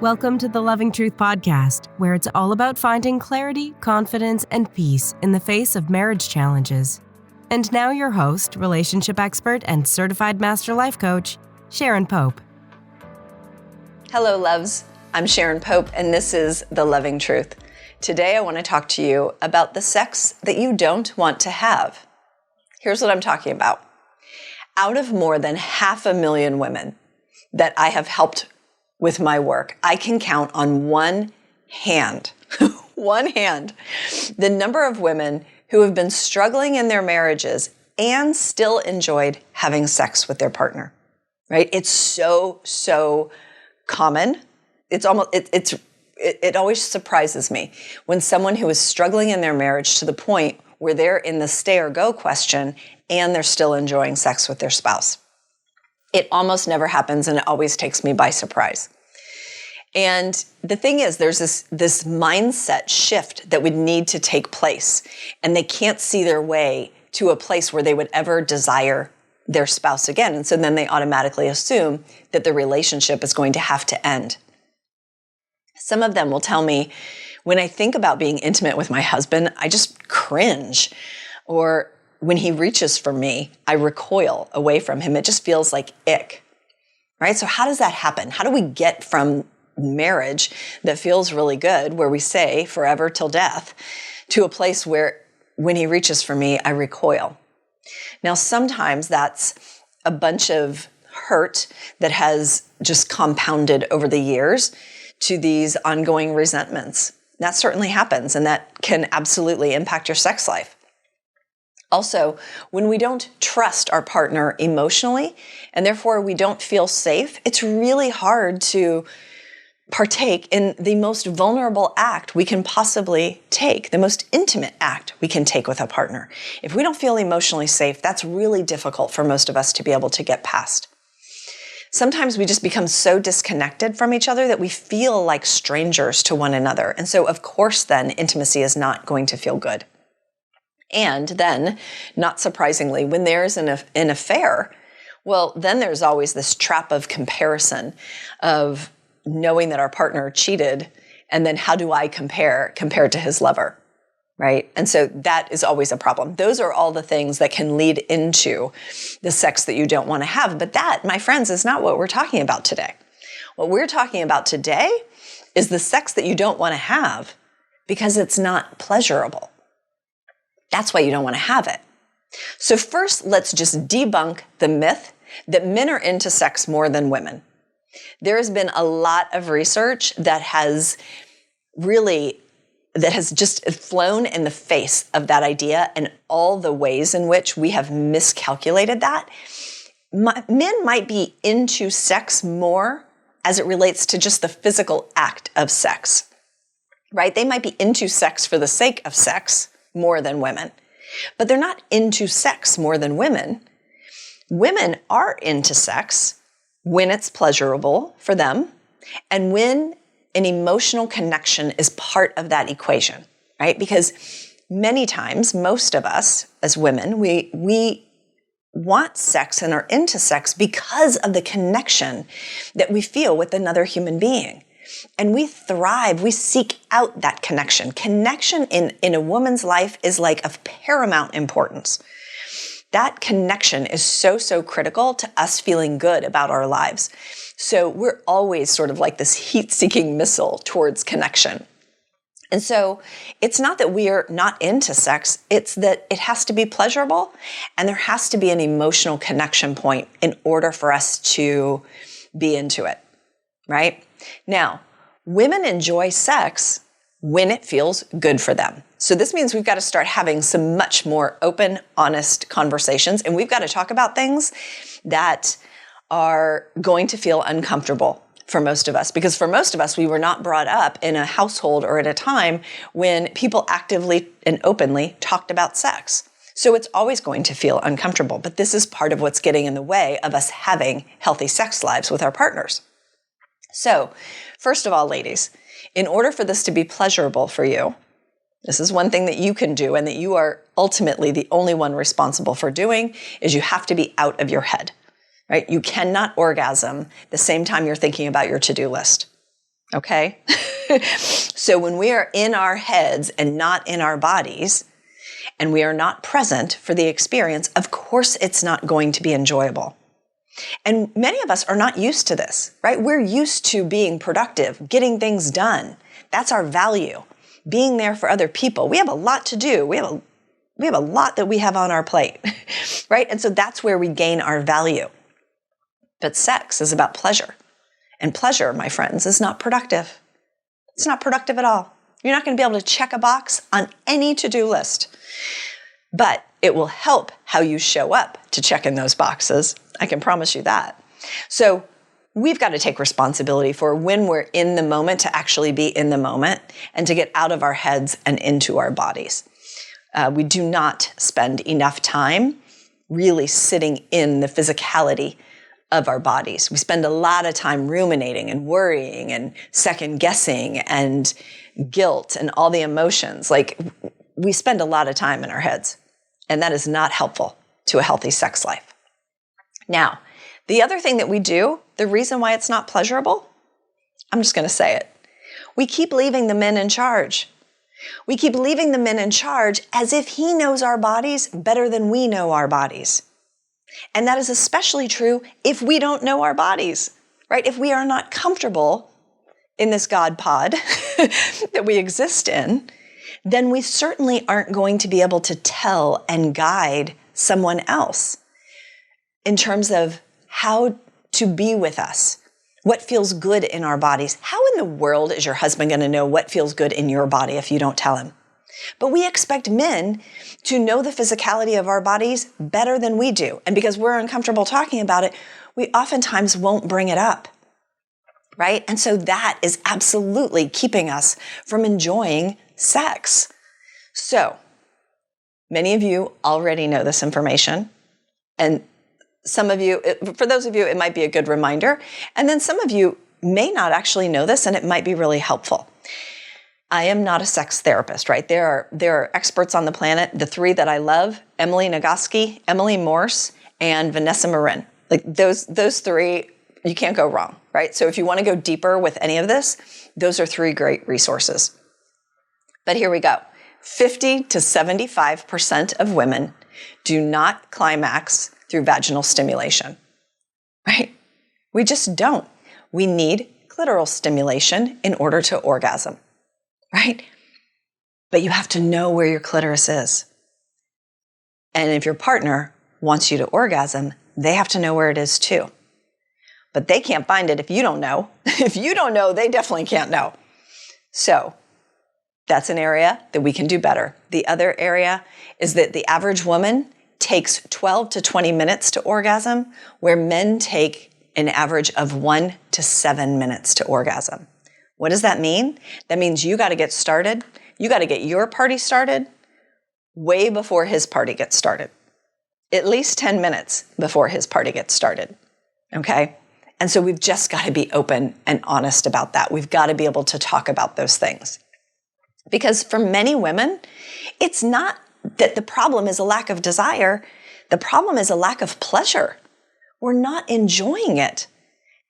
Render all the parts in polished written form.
Welcome to the Loving Truth Podcast, where it's all about finding clarity, confidence, and peace in the face of marriage challenges. And now your host, relationship expert, and certified master life coach, Sharon Pope. Hello, loves. I'm Sharon Pope, and this is The Loving Truth. Today, I want to talk to you about the sex that you don't want to have. Here's what I'm talking about. Out of more than 500,000 women that I have helped with my work, I can count on one hand, the number of women who have been struggling in their marriages and still enjoyed having sex with their partner, right? It's so common. It always surprises me when someone who is struggling in their marriage to the point where they're in the stay or go question and they're still enjoying sex with their spouse. It almost never happens, and it always takes me by surprise. And the thing is, there's this mindset shift that would need to take place, and they can't see their way to a place where they would ever desire their spouse again. And so then they automatically assume that the relationship is going to have to end. Some of them will tell me, when I think about being intimate with my husband, I just cringe. Or when he reaches for me, I recoil away from him. It just feels like ick, right? So how does that happen? How do we get from marriage that feels really good, where we say forever till death, to a place where when he reaches for me, I recoil? Now, sometimes that's a bunch of hurt that has just compounded over the years to these ongoing resentments. That certainly happens, and that can absolutely impact your sex life. Also, when we don't trust our partner emotionally, and therefore we don't feel safe, it's really hard to partake in the most vulnerable act we can possibly take, the most intimate act we can take with a partner. If we don't feel emotionally safe, that's really difficult for most of us to be able to get past. Sometimes we just become so disconnected from each other that we feel like strangers to one another. And so, of course, then intimacy is not going to feel good. And then, not surprisingly, when there's an affair, well, then there's always this trap of comparison, of knowing that our partner cheated, and then how do I compare compared to his lover, right? And so that is always a problem. Those are all the things that can lead into the sex that you don't want to have. But that, my friends, is not what we're talking about today. What we're talking about today is the sex that you don't want to have because it's not pleasurable. That's why you don't want to have it. So first, let's just debunk the myth that men are into sex more than women. There has been a lot of research that has just flown in the face of that idea and all the ways in which we have miscalculated that. Men might be into sex more as it relates to just the physical act of sex, right? They might be into sex for the sake of sex more than women, but they're not into sex more than women. Women are into sex when it's pleasurable for them and when an emotional connection is part of that equation, right? Because many times, most of us as women, we want sex and are into sex because of the connection that we feel with another human being. And we thrive, we seek out that connection. Connection in a woman's life is like of paramount importance. That connection is so critical to us feeling good about our lives. So we're always sort of like this heat-seeking missile towards connection. And so it's not that we are not into sex, it's that it has to be pleasurable and there has to be an emotional connection point in order for us to be into it, right? Now, women enjoy sex when it feels good for them. So this means we've got to start having some much more open, honest conversations, and we've got to talk about things that are going to feel uncomfortable for most of us. Because for most of us, we were not brought up in a household or at a time when people actively and openly talked about sex. So it's always going to feel uncomfortable, but this is part of what's getting in the way of us having healthy sex lives with our partners. So, first of all, ladies, in order for this to be pleasurable for you, this is one thing that you can do and that you are ultimately the only one responsible for doing, is you have to be out of your head, right? You cannot orgasm the same time you're thinking about your to-do list. Okay? So when we are in our heads and not in our bodies, and we are not present for the experience, of course it's not going to be enjoyable. And many of us are not used to this, right? We're used to being productive, getting things done. That's our value. Being there for other people. We have a lot to do. We have a lot that we have on our plate, right? And so that's where we gain our value. But sex is about pleasure. And pleasure, my friends, is not productive. It's not productive at all. You're not going to be able to check a box on any to-do list. But it will help how you show up to check in those boxes. I can promise you that. So we've got to take responsibility for when we're in the moment to actually be in the moment and to get out of our heads and into our bodies. We do not spend enough time really sitting in the physicality of our bodies. We spend a lot of time ruminating and worrying and second guessing and guilt and all the emotions. Like, we spend a lot of time in our heads, and that is not helpful to a healthy sex life. Now, the other thing that we do, the reason why it's not pleasurable, I'm just going to say it. We keep leaving the men in charge. We keep leaving the men in charge as if he knows our bodies better than we know our bodies. And that is especially true if we don't know our bodies, right? If we are not comfortable in this God pod that we exist in, then we certainly aren't going to be able to tell and guide someone else in terms of how to be with us, what feels good in our bodies. How in the world is your husband going to know what feels good in your body if you don't tell him? But we expect men to know the physicality of our bodies better than we do. And because we're uncomfortable talking about it, we oftentimes won't bring it up, right? And so that is absolutely keeping us from enjoying sex. So many of you already know this information. And some of you, for those of you, it might be a good reminder. And then some of you may not actually know this, and it might be really helpful. I am not a sex therapist, right? There are experts on the planet. The three that I love: Emily Nagoski, Emily Morse, and Vanessa Marin. Like those three, you can't go wrong, right? So if you want to go deeper with any of this, those are three great resources. But here we go. 50 to 75% of women do not climax through vaginal stimulation, right? We just don't. We need clitoral stimulation in order to orgasm, right? But you have to know where your clitoris is. And if your partner wants you to orgasm, they have to know where it is too. But they can't find it if you don't know. If you don't know, they definitely can't know. So that's an area that we can do better. The other area is that the average woman takes 12 to 20 minutes to orgasm, where men take an average of 1 to 7 minutes to orgasm. What does that mean? That means you got to get started. You got to get your party started way before his party gets started. At least 10 minutes before his party gets started. Okay? And so we've just got to be open and honest about that. We've got to be able to talk about those things. Because for many women, it's not that the problem is a lack of desire. The problem is a lack of pleasure. We're not enjoying it.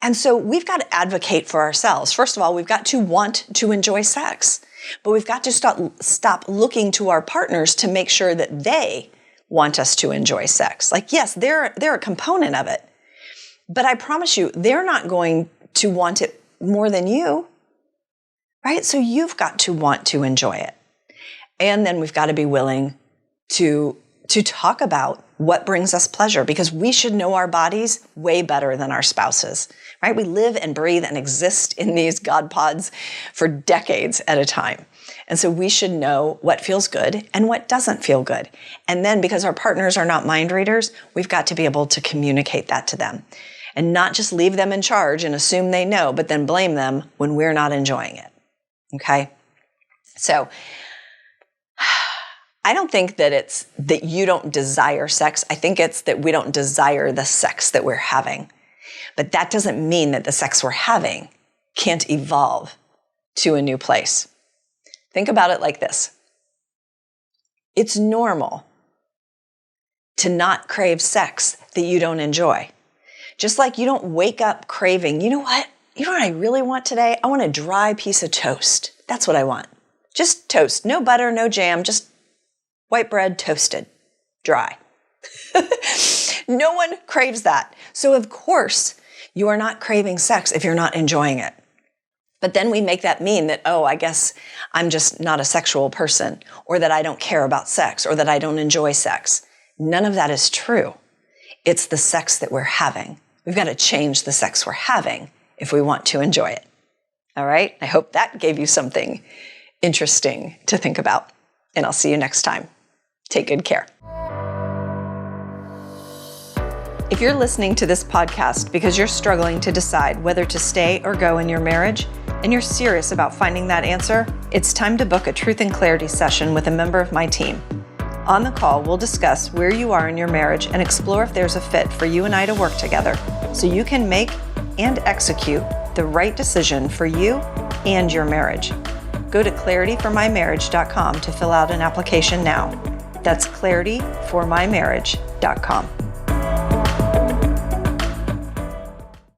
And so we've got to advocate for ourselves. First of all, we've got to want to enjoy sex. But we've got to stop looking to our partners to make sure that they want us to enjoy sex. Like, yes, they're a component of it. But I promise you, they're not going to want it more than you, right? So you've got to want to enjoy it. And then we've got to be willing to talk about what brings us pleasure, because we should know our bodies way better than our spouses, right? We live and breathe and exist in these God pods for decades at a time. And so we should know what feels good and what doesn't feel good. And then, because our partners are not mind readers, we've got to be able to communicate that to them and not just leave them in charge and assume they know, but then blame them when we're not enjoying it. Okay? So I don't think that it's that you don't desire sex. I think it's that we don't desire the sex that we're having. But that doesn't mean that the sex we're having can't evolve to a new place. Think about it like this. It's normal to not crave sex that you don't enjoy. Just like you don't wake up craving, you know what? you know what I really want today? I want a dry piece of toast. That's what I want. Just toast. No butter, no jam, just white bread toasted, dry. No one craves that. So of course, you are not craving sex if you're not enjoying it. But then we make that mean that, oh, I guess I'm just not a sexual person, or that I don't care about sex, or that I don't enjoy sex. None of that is true. It's the sex that we're having. We've got to change the sex we're having if we want to enjoy it. All right? I hope that gave you something interesting to think about. And I'll see you next time. Take good care. If you're listening to this podcast because you're struggling to decide whether to stay or go in your marriage, and you're serious about finding that answer, it's time to book a Truth and Clarity session with a member of my team. On the call, we'll discuss where you are in your marriage and explore if there's a fit for you and I to work together so you can make and execute the right decision for you and your marriage. Go to clarityformymarriage.com to fill out an application now. That's clarityformymarriage.com.